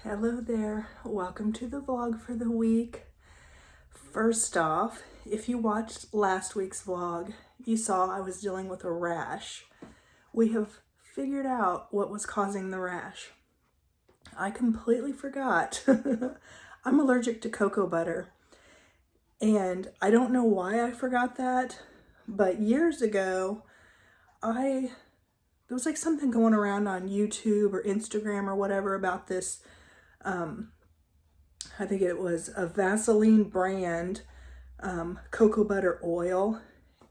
Hello there, welcome to the vlog for the week. First off, if you watched last week's vlog, you saw I was dealing with a rash. We have figured out what was causing the rash. I completely forgot. I'm allergic to cocoa butter, and I don't know why I forgot that, but years ago, there was like something going around on YouTube or Instagram or whatever about this I think it was a Vaseline brand cocoa butter oil,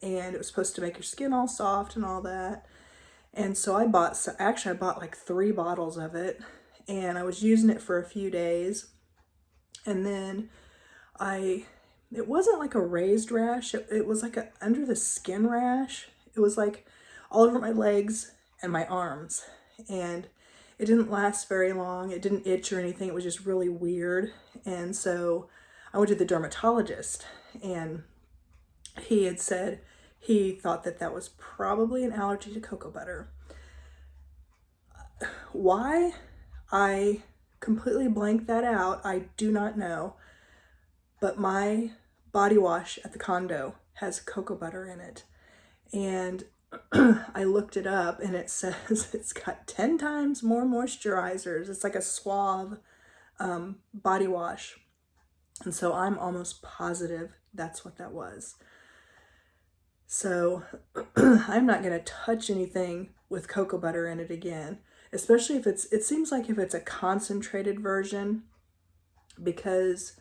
and it was supposed to make your skin all soft and all that. And so I bought like 3 bottles of it, and I was using it for a few days. And then it wasn't like a raised rash, it was like a under the skin rash. It was like all over my legs and my arms. And it didn't last very long. It didn't itch or anything. It was just really weird. And so I went to the dermatologist, and he had said he thought that was probably an allergy to cocoa butter. Why? I completely blanked that out. I do not know. But my body wash at the condo has cocoa butter in it. And I looked it up, and it says it's got 10 times more moisturizers. It's like a suave body wash. And so I'm almost positive that's what that was. So I'm not going to touch anything with cocoa butter in it again, especially if it seems like if it's a concentrated version, because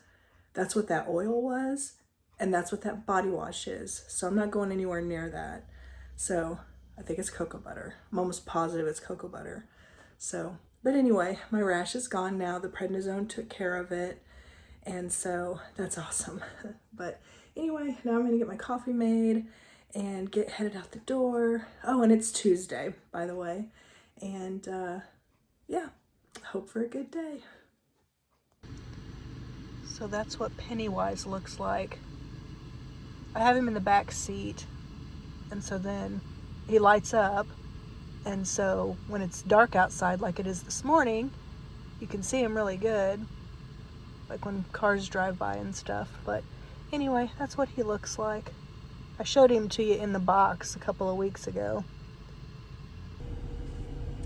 that's what that oil was, and that's what that body wash is. So I'm not going anywhere near that. So I think it's cocoa butter. I'm almost positive it's cocoa butter. So, but anyway, my rash is gone now. The prednisone took care of it. And so that's awesome. But anyway, now I'm going to get my coffee made and get headed out the door. Oh, and it's Tuesday, by the way. And yeah, hope for a good day. So that's what Pennywise looks like. I have him in the back seat, and so then he lights up, and so when it's dark outside like it is this morning, you can see him really good, like when cars drive by and stuff. But anyway, that's what he looks like. I showed him to you in the box a couple of weeks ago.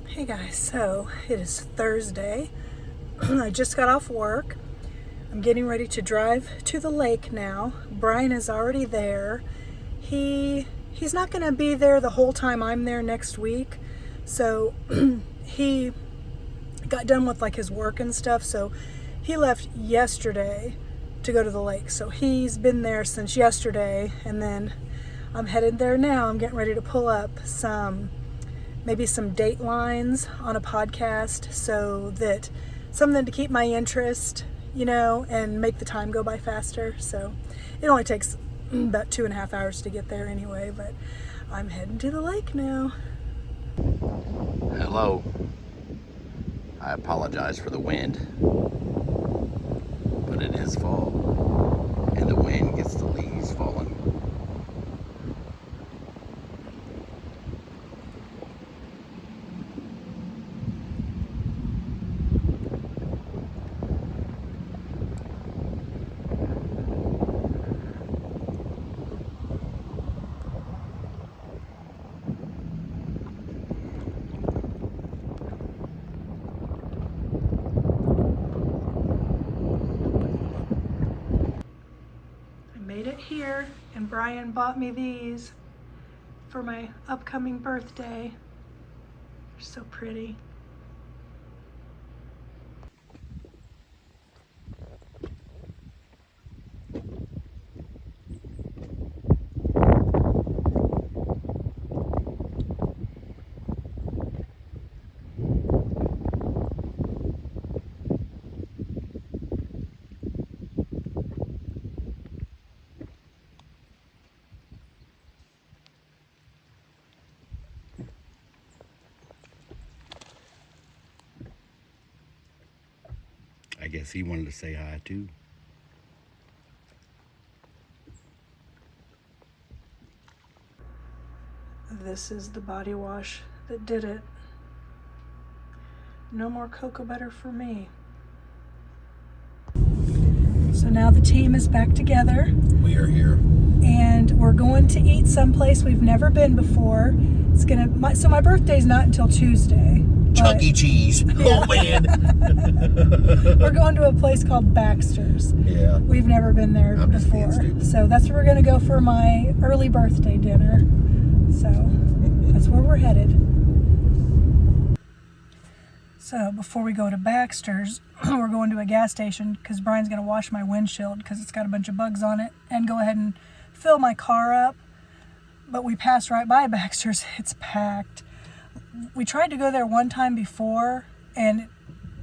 Hey guys, so it is Thursday. I just got off work. I'm getting ready to drive to the lake now. Brian is already there. He's not going to be there the whole time I'm there next week. So he got done with like his work and stuff. So he left yesterday to go to the lake. So he's been there since yesterday, and then I'm headed there now. I'm getting ready to pull up maybe some date lines on a podcast, so that something to keep my interest, and make the time go by faster. So it only takes about 2.5 hours to get there anyway, but I'm heading to the lake now. Hello. I apologize for the wind, but it is fall, and the wind gets the leaves falling. Made it here, and Brian bought me these for my upcoming birthday. They're so pretty. I guess he wanted to say hi too. This is the body wash that did it. No more cocoa butter for me. So now the team is back together. We are here. And we're going to eat someplace we've never been before. So my birthday's not until Tuesday. Chuck E. Cheese. Yeah. Oh, man. We're going to a place called Baxter's. Yeah. We've never been there I'm just being before. stupid. So that's where we're going to go for my early birthday dinner. So that's where we're headed. So before we go to Baxter's, we're going to a gas station because Brian's going to wash my windshield because it's got a bunch of bugs on it and go ahead and fill my car up. But we passed right by Baxter's. It's packed. We tried to go there one time before and it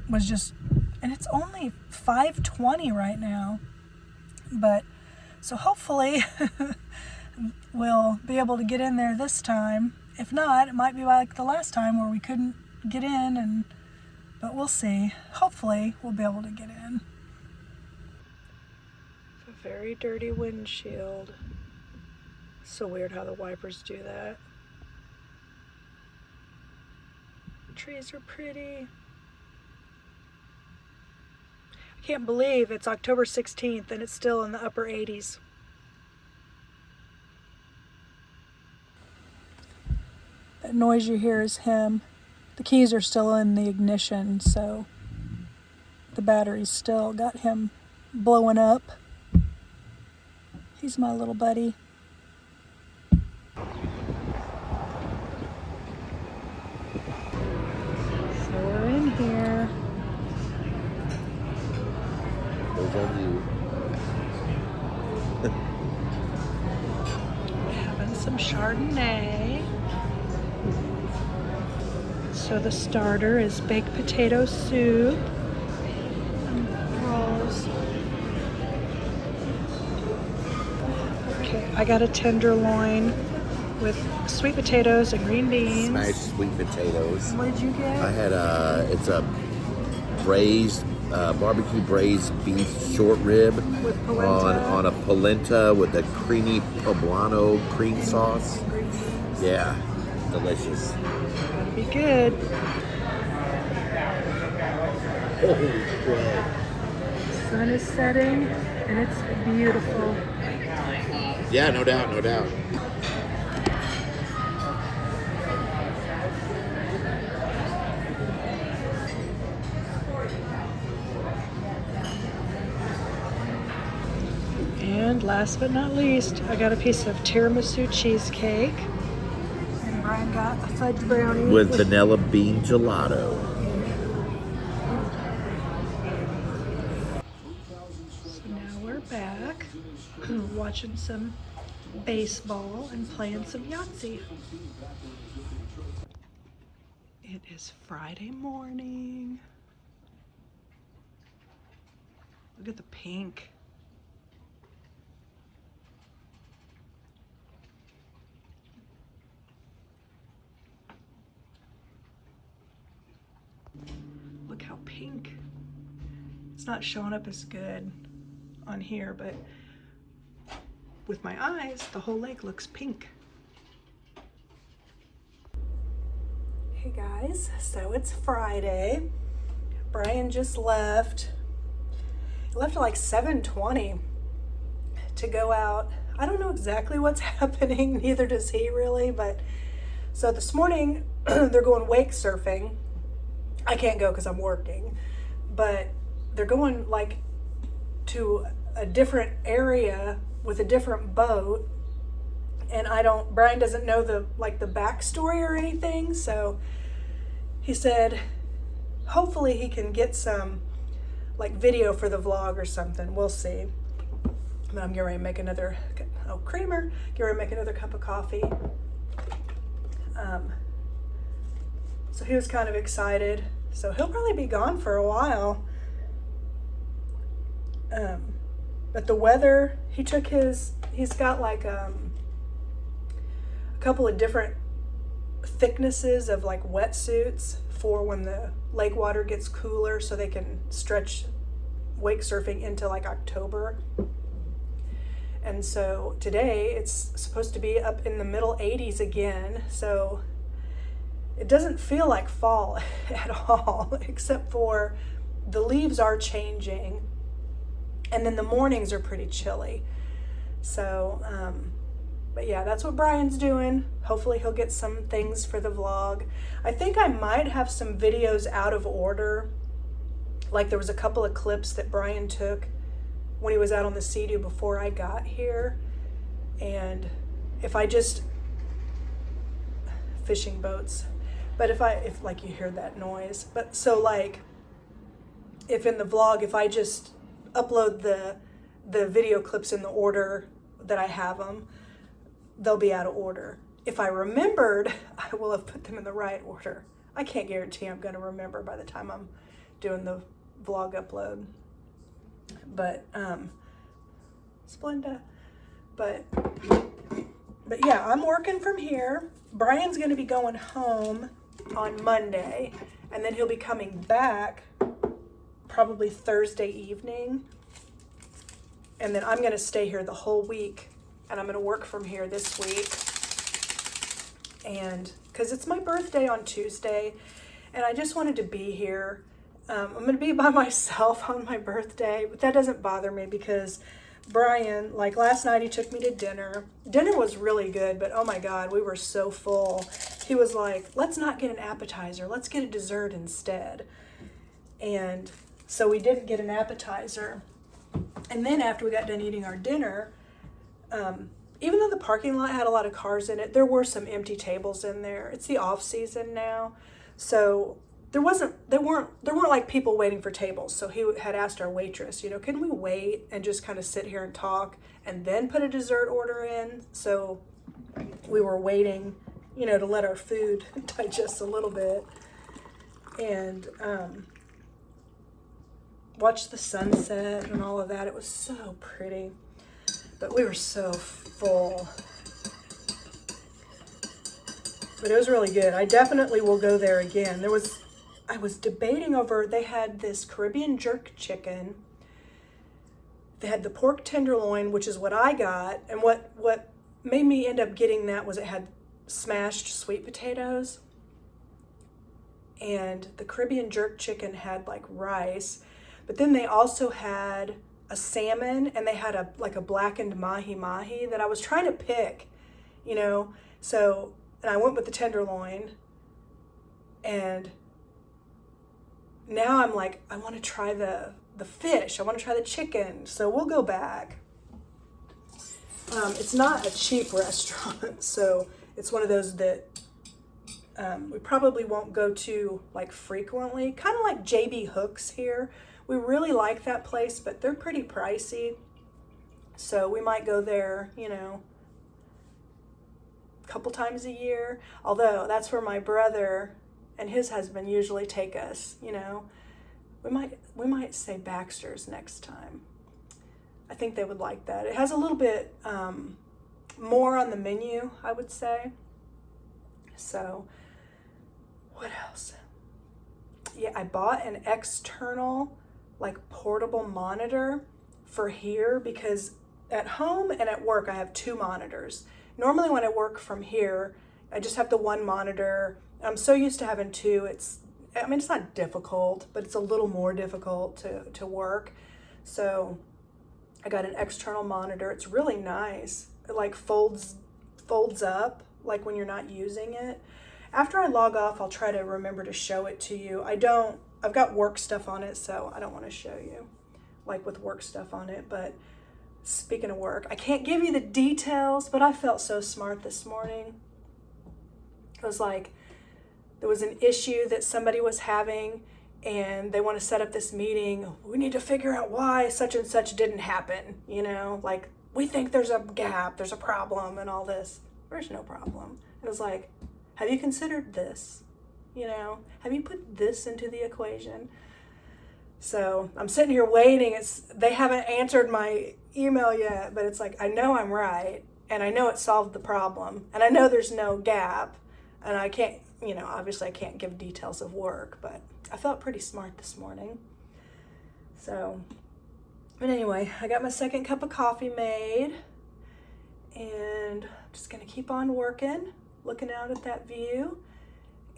was just, and it's only 5:20 right now. But so hopefully we'll be able to get in there this time. If not, it might be like the last time where we couldn't get in, but we'll see. Hopefully we'll be able to get in. A very dirty windshield. So weird how the wipers do that. Trees are pretty. I can't believe it's October 16th and it's still in the upper 80s. That noise you hear is him. The keys are still in the ignition, so the battery's still got him blowing up. He's my little buddy. Here. Those are you. Having some Chardonnay. So the starter is baked potato soup and rolls. Okay, I got a tenderloin with sweet potatoes and green beans. Smashed sweet potatoes. What did you get? I had it's a braised, barbecue braised beef short rib With polenta. on a polenta with a creamy poblano cream sauce. Green beans. Yeah, delicious. Gotta be good. Oh, crap. Sun is setting and it's beautiful. Yeah, no doubt, no doubt. And last but not least, I got a piece of tiramisu cheesecake. And Brian got a fudge brownie. With vanilla bean gelato. So now we're back watching some baseball and playing some Yahtzee. It is Friday morning. Look at the pink. Look how pink. It's not showing up as good on here, but with my eyes, the whole lake looks pink. Hey guys, so it's Friday. Brian just left. He left at like 7:20 to go out. I don't know exactly what's happening, neither does he really, but so this morning they're going wake surfing. I can't go because I'm working, but they're going like to a different area with a different boat, and Brian doesn't know the backstory or anything, so he said hopefully he can get some like video for the vlog or something. We'll see. But I'm getting ready to make another creamer, get ready to make another cup of coffee. So he was kind of excited. So he'll probably be gone for a while. But the weather, he's got like a couple of different thicknesses of like wetsuits for when the lake water gets cooler so they can stretch wake surfing into like October. And so today it's supposed to be up in the middle 80s again. So it doesn't feel like fall at all, except for the leaves are changing. And then the mornings are pretty chilly. So, but yeah, that's what Brian's doing. Hopefully he'll get some things for the vlog. I think I might have some videos out of order. Like there was a couple of clips that Brian took when he was out on the Sea-Doo before I got here. And if I just, fishing boats, but if like you hear that noise, but so like, if in the vlog, if I just upload the video clips in the order that I have them, they'll be out of order. If I remembered, I will have put them in the right order. I can't guarantee I'm going to remember by the time I'm doing the vlog upload. But, Splenda. But yeah, I'm working from here. Brian's going to be going home on Monday, and then he'll be coming back probably Thursday evening. And then I'm going to stay here the whole week, and I'm going to work from here this week. And because it's my birthday on Tuesday, and I just wanted to be here. I'm going to be by myself on my birthday, but that doesn't bother me because Brian, like last night, he took me to dinner. Dinner was really good, but oh my God, we were so full. He was like, let's not get an appetizer. Let's get a dessert instead. And so we didn't get an appetizer. And then after we got done eating our dinner, even though the parking lot had a lot of cars in it, there were some empty tables in there. It's the off season now. So there weren't like people waiting for tables. So he had asked our waitress, can we wait and just kind of sit here and talk and then put a dessert order in? So we were waiting, to let our food digest a little bit and watch the sunset and all of that. It was so pretty, but we were so full. But it was really good. I definitely will go there again. I was debating over, they had this Caribbean jerk chicken. They had the pork tenderloin, which is what I got. And what made me end up getting that was it had smashed sweet potatoes. And the Caribbean jerk chicken had like rice. But then they also had a salmon, and they had a blackened mahi-mahi that I was trying to pick, So, and I went with the tenderloin. And now I'm like, I want to try the fish. I want to try the chicken. So we'll go back. It's not a cheap restaurant, so it's one of those that we probably won't go to like frequently. Kind of like JB Hooks here. We really like that place, but they're pretty pricey. So we might go there, a couple times a year. Although that's where my brother and his husband usually take us, We might say Baxter's next time. I think they would like that. It has a little bit more on the menu, I would say. So, what else? Yeah, I bought an external, portable monitor for here because at home and at work I have 2 monitors. Normally when I work from here, I just have the 1 monitor. I'm so used to having 2. It's not difficult, but it's a little more difficult to work. So I got an external monitor. It's really nice. It folds up like when you're not using it. After I log off, I'll try to remember to show it to you. I've got work stuff on it, so I don't want to show you with work stuff on it. But speaking of work, I can't give you the details, but I felt so smart this morning. It was there was an issue that somebody was having and they want to set up this meeting. We need to figure out why such and such didn't happen. We think there's a gap, there's a problem and all this. There's no problem. It was have you considered this? Have you put this into the equation? So I'm sitting here waiting. They haven't answered my email yet, but it's I know I'm right and I know it solved the problem and I know there's no gap and I can't, obviously I can't give details of work, but I felt pretty smart this morning. So, but anyway, I got my second cup of coffee made and I'm just going to keep on working, looking out at that view.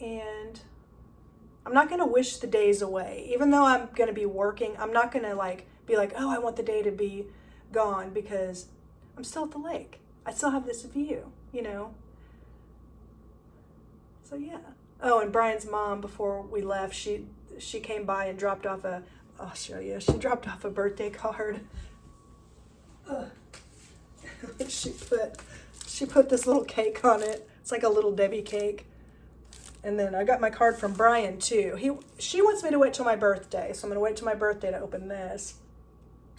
And I'm not going to wish the days away. Even though I'm going to be working, I'm not going to be like, oh, I want the day to be gone because I'm still at the lake. I still have this view, you know? So yeah. Oh, and Brian's mom, before we left, she came by and dropped off I'll show you. She dropped off a birthday card. She put this little cake on it. It's like a little Debbie cake. And then I got my card from Brian too. She wants me to wait till my birthday, so I'm gonna wait till my birthday to open this.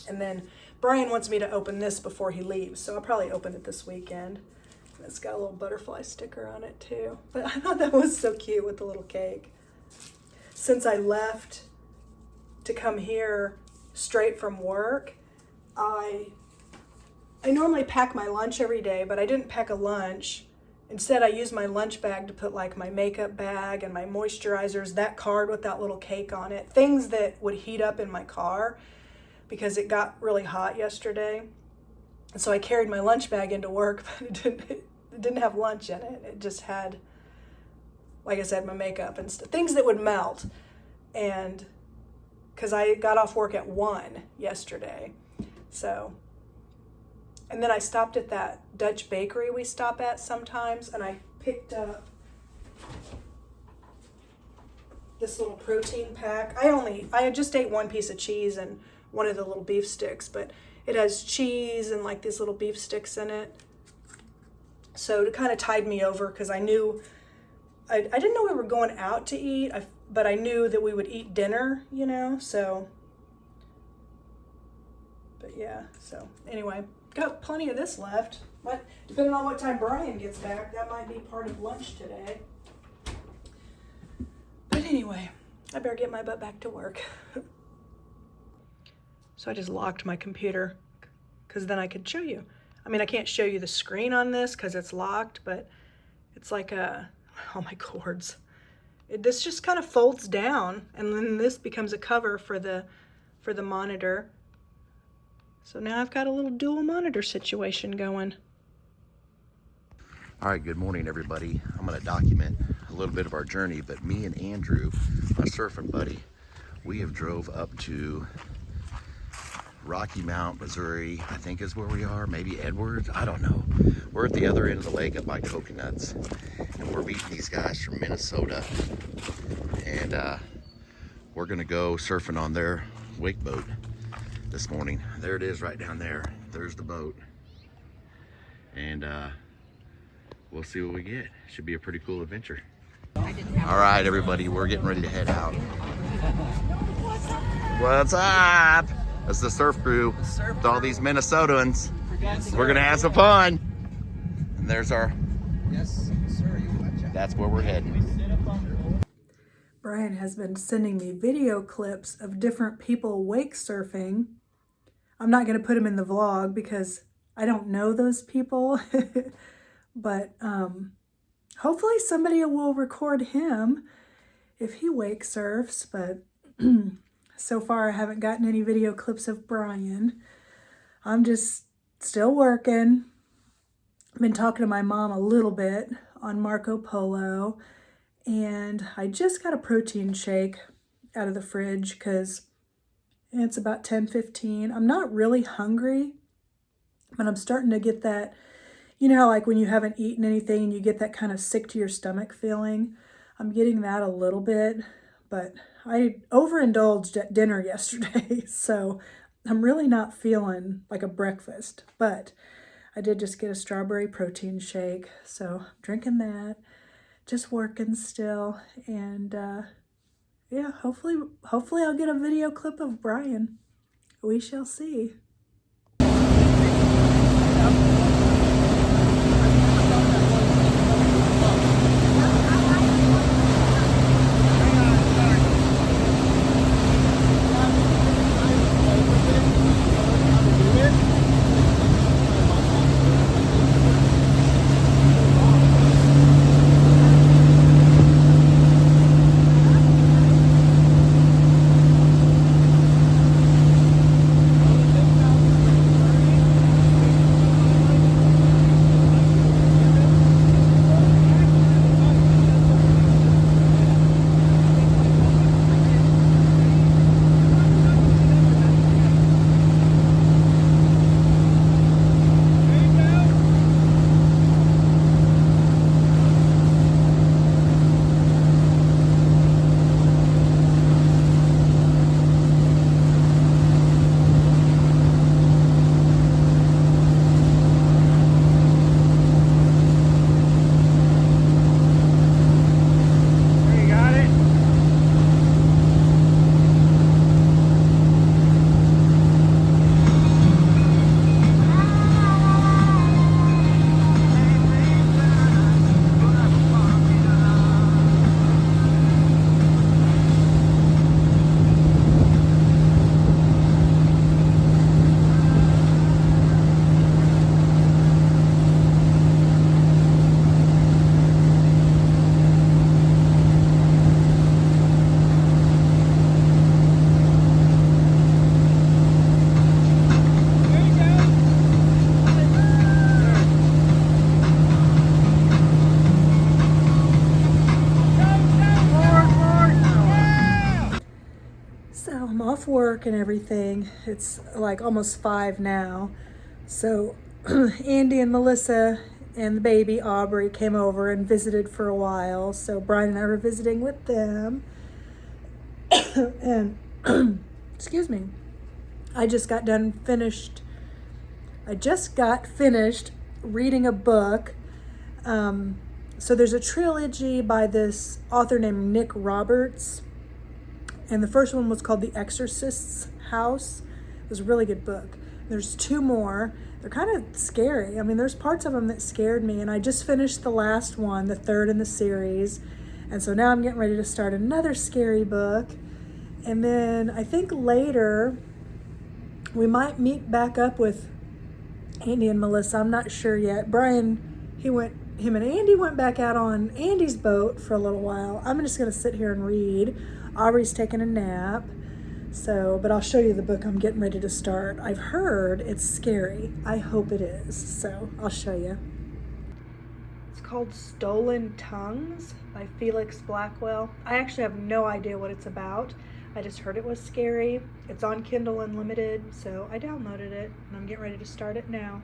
And then Brian wants me to open this before he leaves, so I'll probably open it this weekend. And it's got a little butterfly sticker on it too. But I thought that was so cute with the little cake. Since I left to come here straight from work, I normally pack my lunch every day, but I didn't pack a lunch. Instead, I used my lunch bag to put like my makeup bag and my moisturizers, that card with that little cake on it, things that would heat up in my car because it got really hot yesterday. And so I carried my lunch bag into work, but it didn't have lunch in it. It just had, like I said, my makeup and stuff, things that would melt. And because I got off work at 1 yesterday. So, and then I stopped at that Dutch bakery we stop at sometimes, and I picked up this little protein pack. I just ate one piece of cheese and one of the little beef sticks, but it has cheese and like these little beef sticks in it. So it kind of tied me over because I knew, I didn't know we were going out to eat, but I knew that we would eat dinner, you know, so, but yeah, so anyway. Got plenty of this left. But depending on what time Brian gets back, that might be part of lunch today. But anyway, I better get my butt back to work. So I just locked my computer because then I could show you. I mean, I can't show you the screen on this because it's locked, but it's like all my cords. This just kind of folds down, and then this becomes a cover for the monitor. So now I've got a little dual monitor situation going. All right, good morning, everybody. I'm going to document a little bit of our journey, but me and Andrew, my surfing buddy, we have drove up to Rocky Mount, Missouri, I think is where we are, maybe Edwards, I don't know. We're at the other end of the lake up by Coconuts, and we're meeting these guys from Minnesota, and we're going to go surfing on their wake boat this morning. There it is right down there. There's the boat. And we'll see what we get. Should be a pretty cool adventure. All right, everybody, we're getting ready to head out. What's up? That's the surf crew. With all these Minnesotans. We're gonna have some fun. And there's our, yes, sir, that's where we're heading. Brian has been sending me video clips of different people wake surfing. I'm not going to put them in the vlog because I don't know those people, but hopefully somebody will record him if he wake surfs, but so far I haven't gotten any video clips of Brian. I'm just still working. I've been talking to my mom a little bit on Marco Polo, and I just got a protein shake out of the fridge because it's about 10:15. I'm not really hungry, but I'm starting to get that, you know, like when you haven't eaten anything and you get that kind of sick to your stomach feeling. I'm getting that a little bit, but I overindulged at dinner yesterday, so I'm really not feeling like a breakfast, but I did just get a strawberry protein shake, so I'm drinking that, just working still, and yeah, hopefully I'll get a video clip of Brian. We shall see. So I'm off work and everything. It's like almost 5 now. So Andy and Melissa and the baby Aubrey came over and visited for a while. So Brian and I were visiting with them. And excuse me. I just got finished reading a book. So there's a trilogy by this author named Nick Roberts. And the first one was called The Exorcist's House. It was a really good book. There's 2 more. They're kind of scary. I mean, there's parts of them that scared me. And I just finished the last one, the 3rd in the series. And so now I'm getting ready to start another scary book. And then I think later we might meet back up with Andy and Melissa. I'm not sure yet. Brian, him and Andy went back out on Andy's boat for a little while. I'm just going to sit here and read. Aubrey's taking a nap. But I'll show you the book I'm getting ready to start. I've heard it's scary. I hope it is. So I'll show you. It's called Stolen Tongues by Felix Blackwell. I actually have no idea what it's about. I just heard it was scary. It's on Kindle Unlimited, so I downloaded it and I'm getting ready to start it now.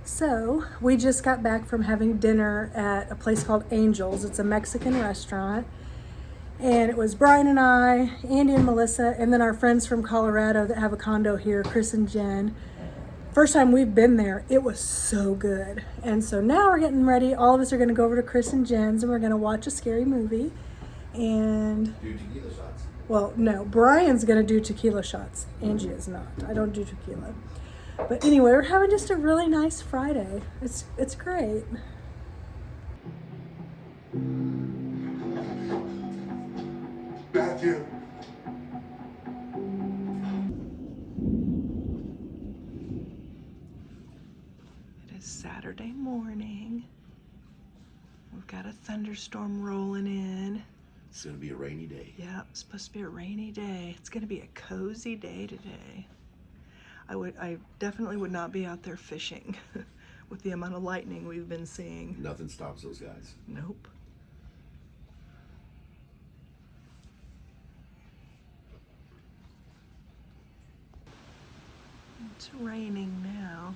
So we just got back from having dinner at a place called Angel's. It's a Mexican restaurant. And it was Brian and I, Andy and Melissa, and then our friends from Colorado that have a condo here, Chris and Jen. First time we've been there, it was so good. And so now we're getting ready. All of us are going to go over to Chris and Jen's and we're going to watch a scary movie. And Do tequila shots. well, no, Brian's going to do tequila shots. Angie is not. I don't do tequila. But anyway, we're having just a really nice Friday. It's great. Matthew. It is Saturday morning. We've got a thunderstorm rolling in. It's going to be a rainy day. Yeah, it's supposed to be a rainy day. It's going to be a cozy day today. I definitely would not be out there fishing with the amount of lightning we've been seeing. Nothing stops those guys. Nope. It's raining now.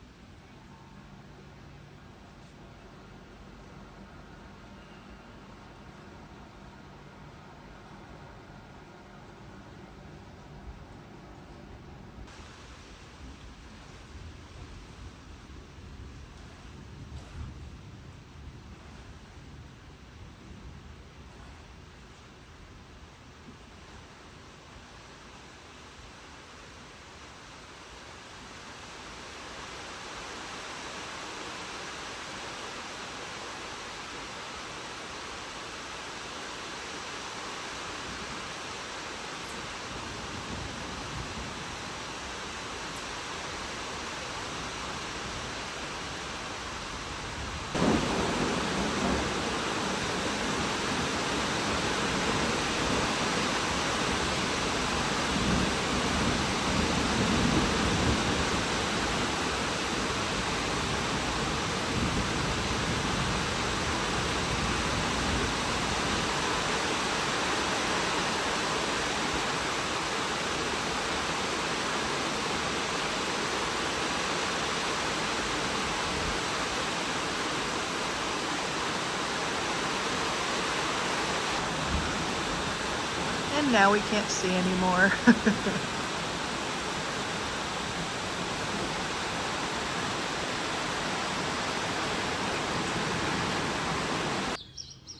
And now we can't see anymore.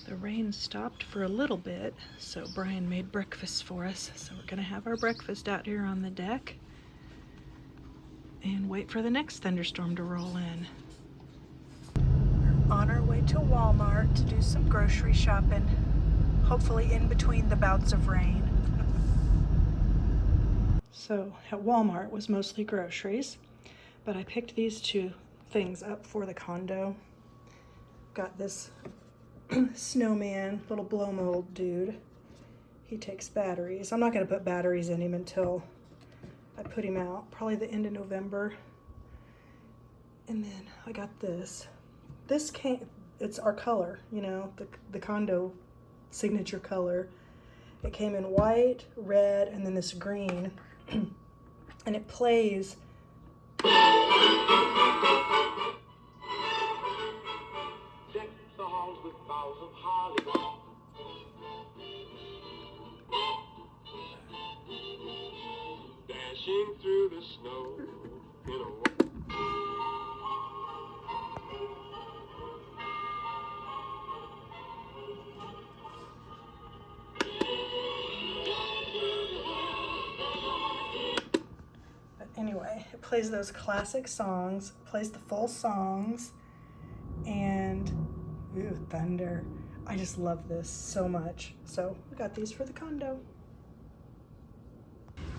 The rain stopped for a little bit, so Brian made breakfast for us. So we're gonna have our breakfast out here on the deck and wait for the next thunderstorm to roll in. We're on our way to Walmart to do some grocery shopping. Hopefully in between the bouts of rain. So at Walmart was mostly groceries, but I picked these 2 things up for the condo. Got this snowman, little blow mold dude. He takes batteries. I'm not going to put batteries in him until I put him out, probably the end of November. And then I got this. This came, it's our color, you know, the condo signature color. It came in white, red, and then this green. And it plays. Deck the halls with boughs of holly. Dashing through the snow in a But anyway, it plays those classic songs, plays the full songs, and ooh, thunder. I just love this so much. So I got these for the condo.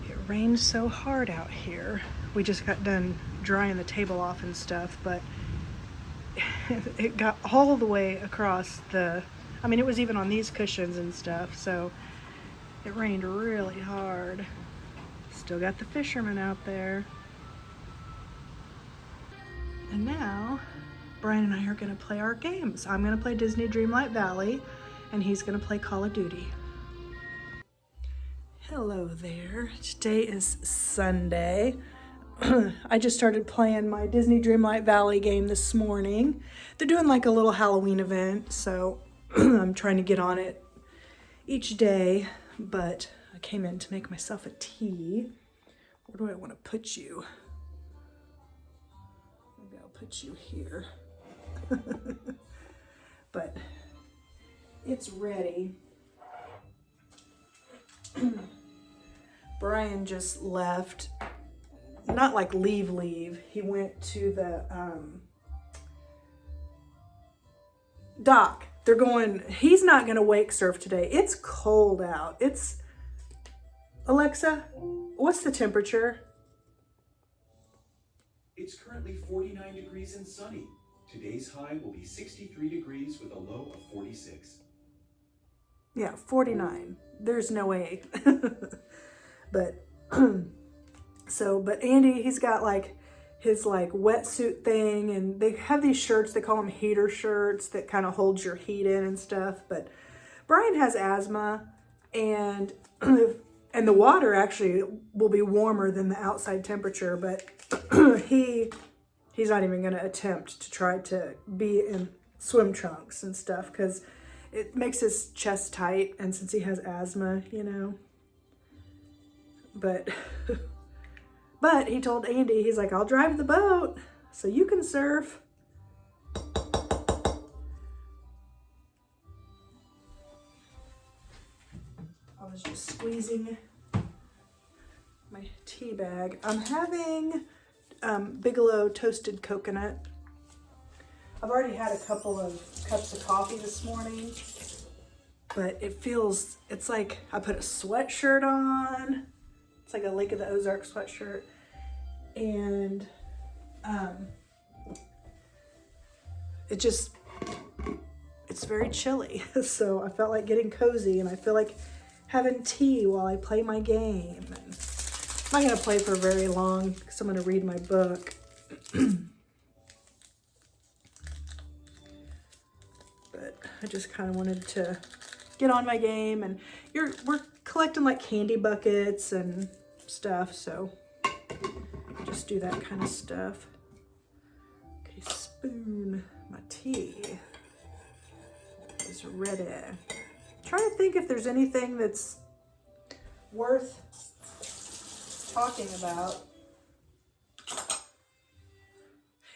It rained so hard out here. We just got done drying the table off and stuff, but it got all the way across the, I mean, it was even on these cushions and stuff, so it rained really hard. Still got the fishermen out there. And now, Brian and I are gonna play our games. I'm gonna play Disney Dreamlight Valley, and he's gonna play Call of Duty. Hello there. Today is Sunday. I just started playing my Disney Dreamlight Valley game this morning. They're doing like a little Halloween event, so I'm trying to get on it each day, but I came in to make myself a tea. Where do I want to put you? Maybe I'll put you here. But it's ready. Brian just left. Not like leave. He went to the dock. They're going, he's not going to wake surf today. It's cold out. It's, Alexa, what's the temperature? It's currently 49 degrees and sunny. Today's high will be 63 degrees with a low of 46. Yeah, 49. There's no way. But but Andy, he's got like his like wetsuit thing, and they have these shirts, they call them heater shirts, that kind of holds your heat in and stuff. But Brian has asthma, and and the water actually will be warmer than the outside temperature, but he's not even going to attempt to try to be in swim trunks and stuff, because it makes his chest tight, and since he has asthma, you know. But but he told Andy, he's like, I'll drive the boat so you can surf. I was just squeezing my tea bag. I'm having Bigelow toasted coconut. I've already had a couple of cups of coffee this morning, but it's like I put a sweatshirt on. It's like a Lake of the Ozarks sweatshirt, and it's very chilly. So I felt like getting cozy, and I feel like having tea while I play my game. And I'm not gonna play for very long because I'm gonna read my book. But I just kind of wanted to get on my game, and we're collecting like candy buckets and stuff, so just do that kind of stuff. Okay, spoon. My tea is ready. Trying to think if there's anything that's worth talking about.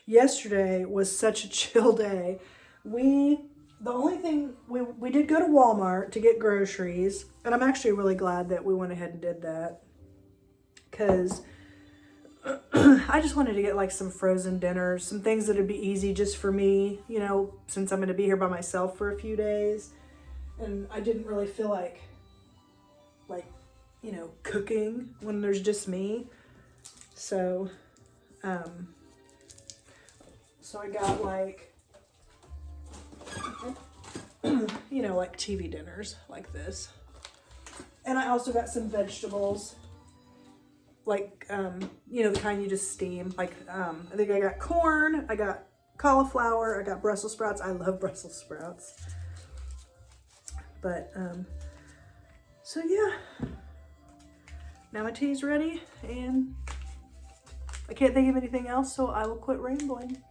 Yesterday was such a chill day. The only thing, we did go to Walmart to get groceries, and I'm actually really glad that we went ahead and did that, because I just wanted to get like some frozen dinners, some things that would be easy just for me, you know, since I'm going to be here by myself for a few days, and I didn't really feel like, you know, cooking when there's just me. So I got like you know, like TV dinners like this. And I also got some vegetables, like, you know, the kind you just steam. Like, I think I got corn, I got cauliflower, I got Brussels sprouts. I love Brussels sprouts. But, so yeah. Now my tea's ready, and I can't think of anything else, so I will quit rambling.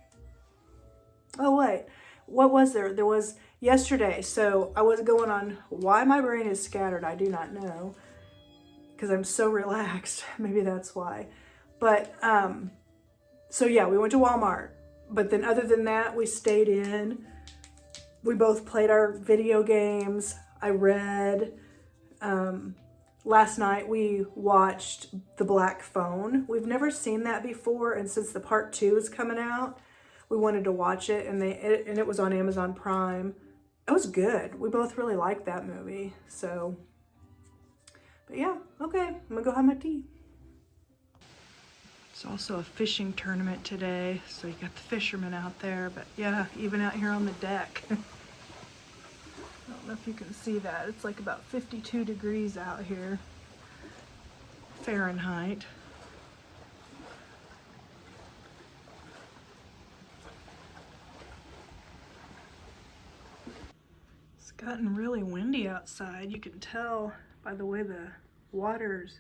Oh, wait. What was there? There was yesterday. So I was going on why my brain is scattered. I do not know, because I'm so relaxed. Maybe that's why. But, so yeah, we went to Walmart. But then other than that, we stayed in. We both played our video games. I read. Last night we watched The Black Phone. We've never seen that before, and since the part 2 is coming out, we wanted to watch it, and it was on Amazon Prime. It was good. We both really liked that movie. So, but yeah, okay, I'm gonna go have my tea. It's also a fishing tournament today, so you got the fishermen out there, but yeah, even out here on the deck. I don't know if you can see that. It's like about 52 degrees out here, Fahrenheit. It's gotten really windy outside. You can tell by the way the water's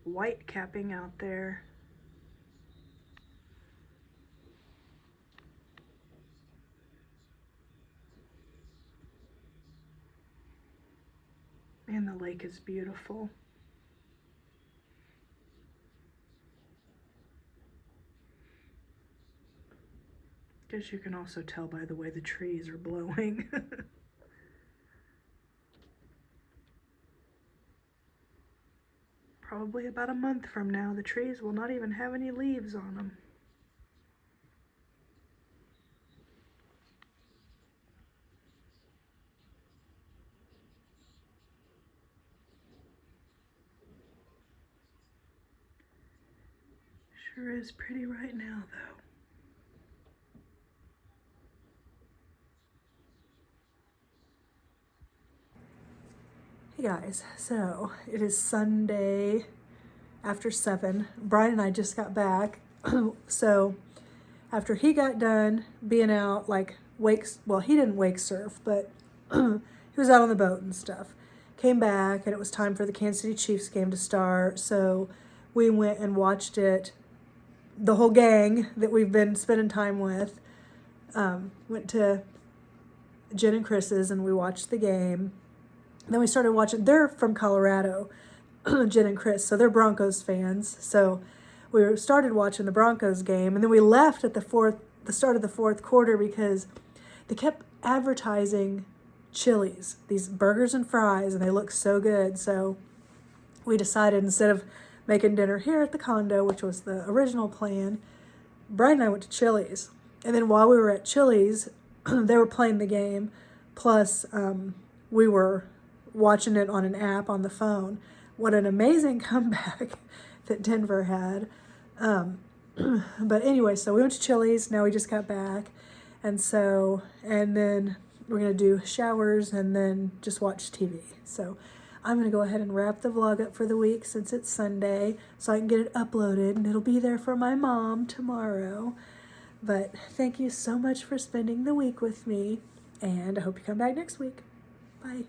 white capping out there. And the lake is beautiful. Guess you can also tell by the way the trees are blowing. Probably about a month from now, the trees will not even have any leaves on them. Sure is pretty right now, though. Hey guys, so it is Sunday after 7. Brian and I just got back. So after he got done being out, like well, he didn't wake surf, but he was out on the boat and stuff. Came back and it was time for the Kansas City Chiefs game to start. So we went and watched it. The whole gang that we've been spending time with went to Jen and Chris's and we watched the game. Then we started watching. They're from Colorado, Jen and Chris, so they're Broncos fans. So we started watching the Broncos game, and then we left at the start of the fourth quarter because they kept advertising Chili's, these burgers and fries, and they look so good. So we decided instead of making dinner here at the condo, which was the original plan, Brian and I went to Chili's. And then while we were at Chili's, they were playing the game. Plus, we were watching it on an app on the phone. What an amazing comeback that Denver had. But anyway, so we went to Chili's. Now we just got back. And then we're going to do showers and then just watch TV. So I'm going to go ahead and wrap the vlog up for the week since it's Sunday so I can get it uploaded and it'll be there for my mom tomorrow. But thank you so much for spending the week with me, and I hope you come back next week. Bye.